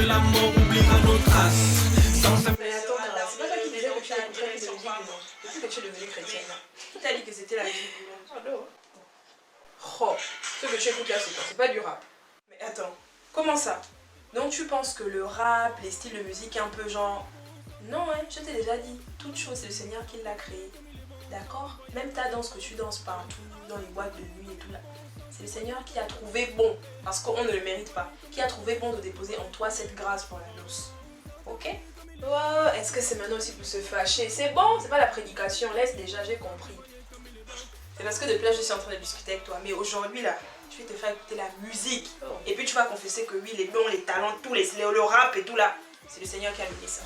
que la mort oubliera nos traces. Mais attends, c'est pas toi qui disais que tu écoutais de musique du monde depuis que tu es devenue chrétienne. Qui t'a dit que c'était la musique du monde? Oh, ce que tu écoutes là, c'est quoi? C'est pas du rap. Mais attends, comment ça? Donc tu penses que le rap, les styles de musique un peu genre... Non, hein, je t'ai déjà dit, toute chose c'est le Seigneur qui l'a créé. D'accord? Même ta danse que tu danses partout, dans les boîtes de nuit et tout là. C'est le Seigneur qui a trouvé bon, parce qu'on ne le mérite pas, qui a trouvé bon de déposer en toi cette grâce pour la noce. Ok? Oh, est-ce que c'est maintenant aussi pour se fâcher? C'est bon, c'est pas la prédication, laisse déjà, j'ai compris. C'est parce que depuis là je suis en train de discuter avec toi, mais aujourd'hui là, je vais te faire écouter la musique. Et puis tu vas confesser que oui, les dons, les talents, tous le rap et tout là, c'est le Seigneur qui a donné ça.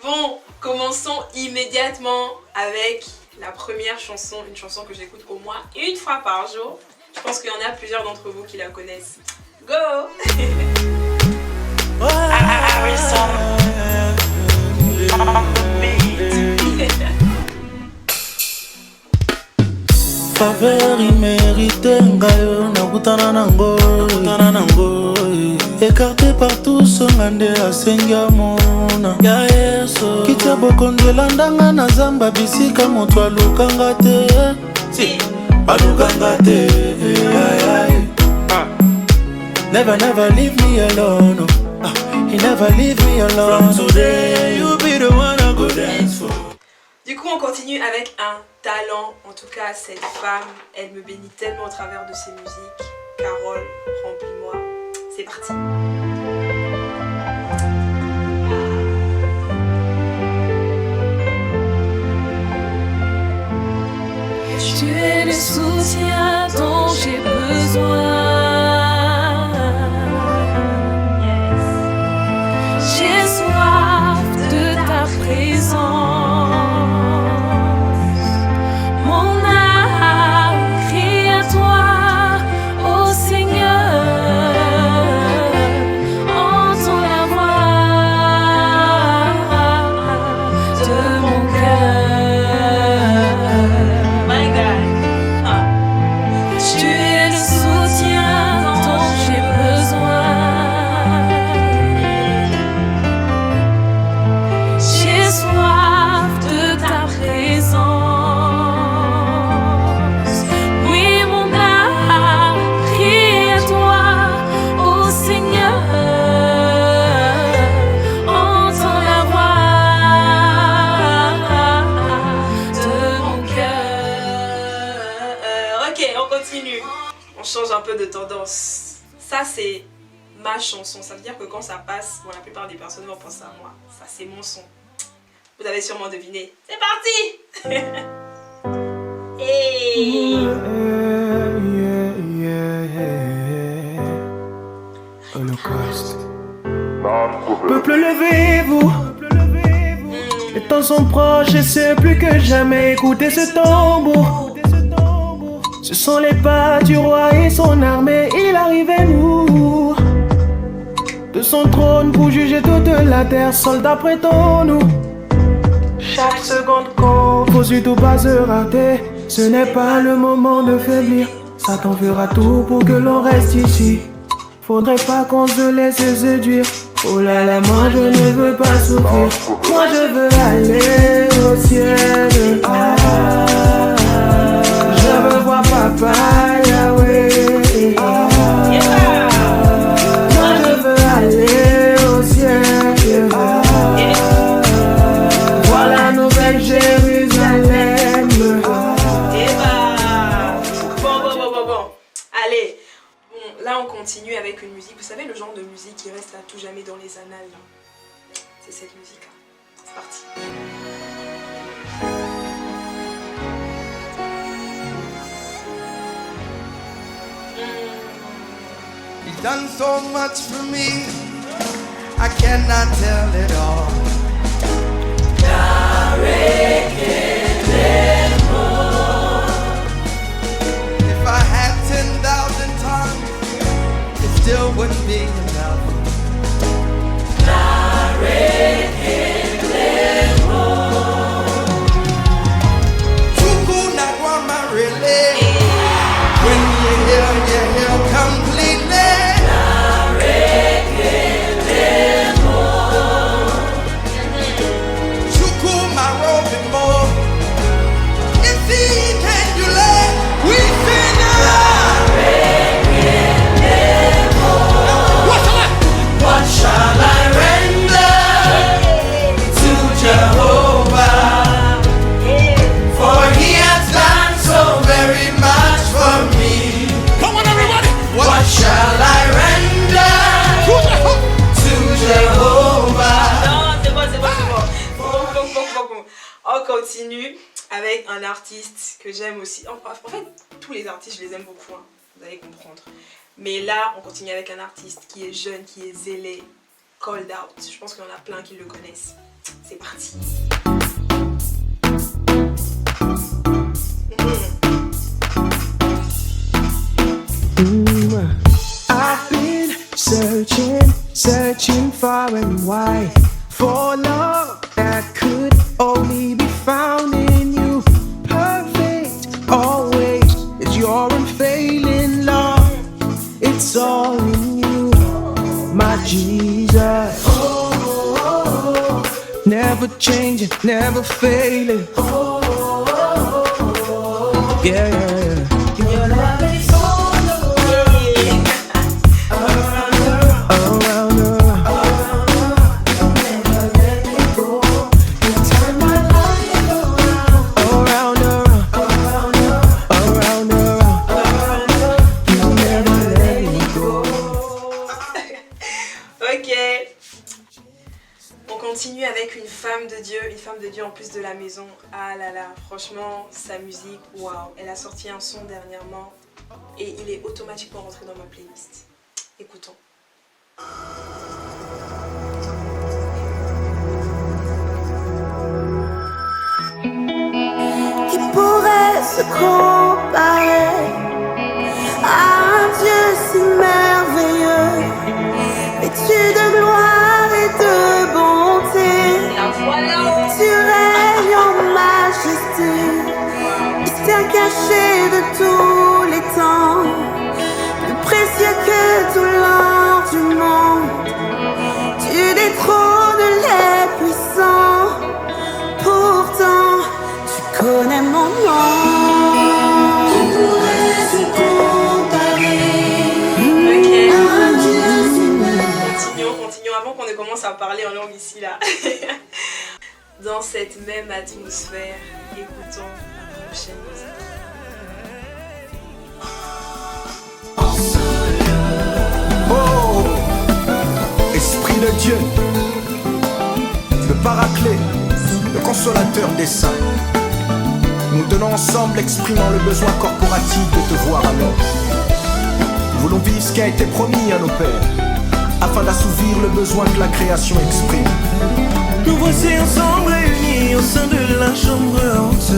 Bon, commençons immédiatement avec la première chanson, une chanson que j'écoute au moins une fois par jour. Je pense qu'il y en a plusieurs d'entre vous qui la connaissent. Go! Faveur immérité ngayo nakutana nango écarté par tous ngande asenga mona ya yeso kitia bokondela ndanga na zamba bisika moto alukanga te alukanga te never leave me alone he never leave me alone from today you be the one I go dance for. Du coup, on continue avec un talent. En tout cas, cette femme, elle me bénit tellement au travers de ses musiques. Carole, remplis-moi. C'est parti. Tu es le soutien dont j'ai besoin. J'ai soif de ta présence. Un peu de tendance. Ça c'est ma chanson, ça veut dire que quand ça passe, bon, la plupart des personnes vont penser à moi. Ça c'est mon son. Vous avez sûrement deviné. C'est parti. Hey. Holocauste. Peuple, levez-vous. Les temps sont proches et c'est plus que jamais. Écoutez ce tambour. Ce sont les pas du roi et son armée, il arrivait nous. De son trône pour juger toute la terre, soldats prêtons-nous. Chaque seconde compte, faut surtout pas se rater. Ce n'est pas le moment de faiblir, Satan fera tout pour que l'on reste ici. Faudrait pas qu'on se laisse séduire. Oh là là, moi je ne veux pas souffrir. Moi je veux aller au ciel. Je veux voir papa Yahweh. Moi je veux aller au ciel. Voir la nouvelle Jérusalem. Bon. Allez. Bon, là on continue avec une musique. Vous savez le genre de musique qui reste à tout jamais dans les annales. C'est cette musique là. C'est parti. He's done so much for me, I cannot tell it all. If I had 10,000 tongues, it still wouldn't be enough. Tuku na kwama really. When avec un artiste que j'aime aussi. En fait, tous les artistes, je les aime beaucoup, hein, vous allez comprendre. Mais là, on continue avec un artiste qui est jeune, qui est zélé, Cold Out. Je pense qu'il y en a plein qui le connaissent. C'est parti. I've been searching far and wide for love that could only be found in you. Perfect, always, is your unfailing love. It's all in you, my Jesus. Never changing, never failing. Yeah, yeah, yeah. Your love is all around the never let me go. You turn my life around you never let me go. Ok. On continue avec une femme de Dieu en plus de la maison. Ah là là, franchement, sa musique, waouh. Elle a sorti un son dernièrement et il est automatiquement rentré dans ma playlist. Écoutons. Qui pourrait se comparer à un Dieu si merveilleux, vêtu de gloire et de bonté. Tu règnes en majesté, mystère caché de tous les temps, plus précieux que tout l'or du monde. Tu détrônes les puissants, pourtant tu connais mon nom. Qui pourrait se comparer à un Dieu si merveilleux. Continuons avant qu'on ne commence à parler en langue ici là. Dans cette même atmosphère, écoutons la prochaine musique. Oh, Esprit de Dieu, le paraclet, le consolateur des saints. Nous tenons ensemble, exprimant le besoin corporatif de te voir à l'homme. Nous voulons vivre ce qui a été promis à nos pères, afin d'assouvir le besoin que la création exprime. Nous voici ensemble réunis au sein de la chambre haute,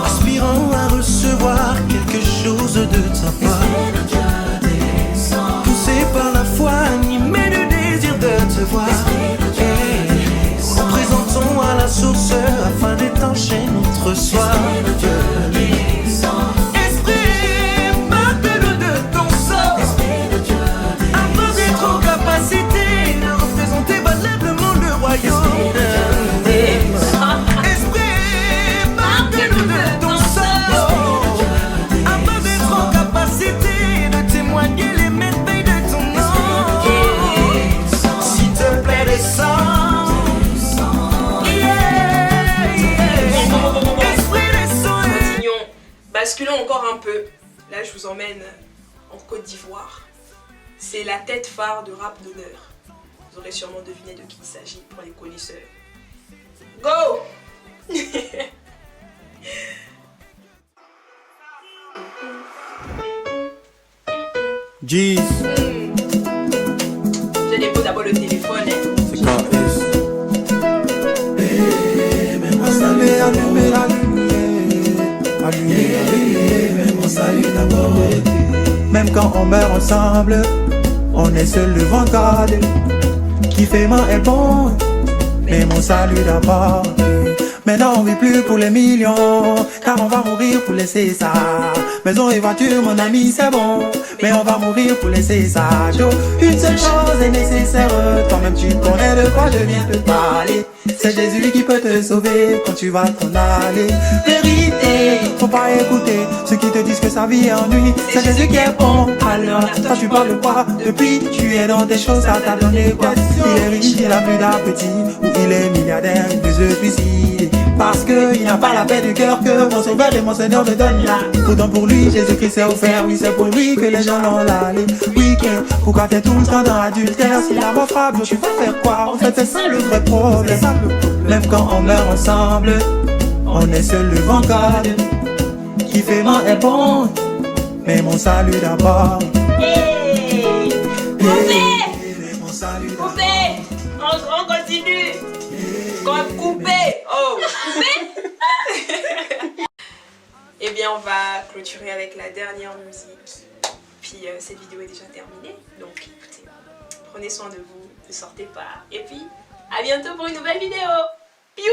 aspirant à recevoir quelque chose de ta part, poussé par la foi, animé du désir de te voir. Nous présentons à la source afin d'étancher notre soif. Basculons encore un peu. Là, je vous emmène en Côte d'Ivoire. C'est la tête phare de Rap d'honneur. Vous aurez sûrement deviné de qui il s'agit pour les connaisseurs. Go! Jeez. Je dépose d'abord le téléphone. C'est quand même quand on meurt ensemble, on est seul devant God. Qui fait mal est bon, mais mon salut d'abord. Maintenant on vit plus pour les millions, car on va mourir pour laisser ça. Maison et voiture mon ami c'est bon, mais on va mourir pour laisser ça. Joe, une seule chose est nécessaire, toi-même tu connais de quoi je viens te parler. C'est Jésus qui peut te sauver quand tu vas t'en aller. Vérité, faut pas écouter ceux qui te disent que sa vie est ennui. C'est Jésus qui est bon, alors toi tu parles de quoi? Depuis tu es dans des choses, ça t'a donné quoi? Il est riche, il a plus d'appétit, ou il est milliardaire, il peut se suicider. Parce qu'il n'a pas la paix du cœur que mon sauveur et mon Seigneur me donnent là. Pourtant pour lui, Jésus-Christ s'est offert. Oui, c'est pour lui que les gens l'ont allé. Oui, que pourquoi t'es tout le temps dans l'adultère? Si la mort frappe, tu vas faire quoi? En fait, c'est ça le vrai problème. Même quand on meurt ensemble, on est seul devant God. Qui fait mal est bon, mais mon salut d'abord. Hey! Mais mon salut d'abord. Coupé! On continue! Coupé! Oh! Coupé! Eh bien, on va clôturer avec la dernière musique. Puis cette vidéo est déjà terminée. Donc écoutez, prenez soin de vous, ne sortez pas. Et puis, à bientôt pour une nouvelle vidéo. Piou!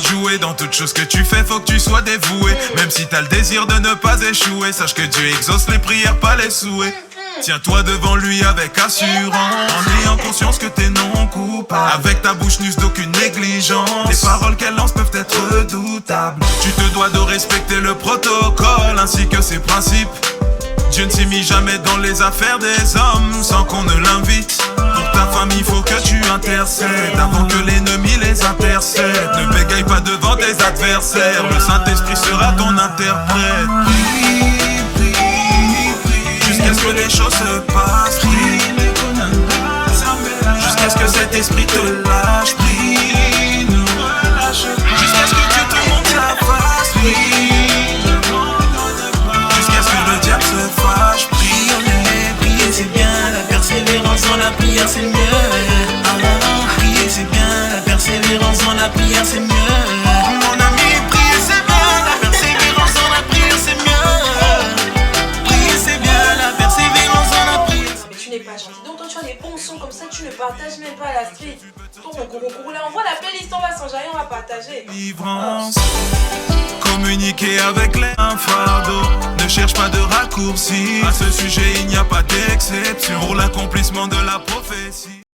Jouer dans toute chose que tu fais, faut que tu sois dévoué. Même si t'as le désir de ne pas échouer, sache que Dieu exauce les prières, pas les souhaits. Tiens-toi devant lui avec assurance, en ayant conscience que t'es non coupable. Avec ta bouche n'use d'aucune négligence. Les paroles qu'elle lance peuvent être redoutables. Tu te dois de respecter le protocole ainsi que ses principes. Dieu ne s'immisce jamais dans les affaires des hommes sans qu'on ne l'invite. Pour ta famille, faut que tu intercèdes avant que l'ennemi les intercède. Ne bégaye pas devant tes adversaires, le Saint-Esprit sera ton interprète. Prie, prie, prie, jusqu'à ce que les choses se passent. Prie, jusqu'à ce que cet esprit te lâche. Prie, jusqu'à ce que Dieu te montre la face. Prie, jusqu'à ce que le diable se fâche. Prier c'est bien, la persévérance dans la prière c'est mieux. Prier c'est bien, la persévérance dans la prière c'est mieux. Mon ami, prier c'est bien, la persévérance dans la prière c'est mieux. Prier c'est bien, la persévérance dans la prière. Mais tu n'es pas gentil. Donc toi tu as des bons sons comme ça, tu ne partages même pas à la street. Là on voit la playlist, on va s'en on va partager. Livrance, communiquer avec les un fardeau. Ne cherche pas de raccourci. À ce sujet il n'y a pas d'exception pour l'accomplissement de la prophétie.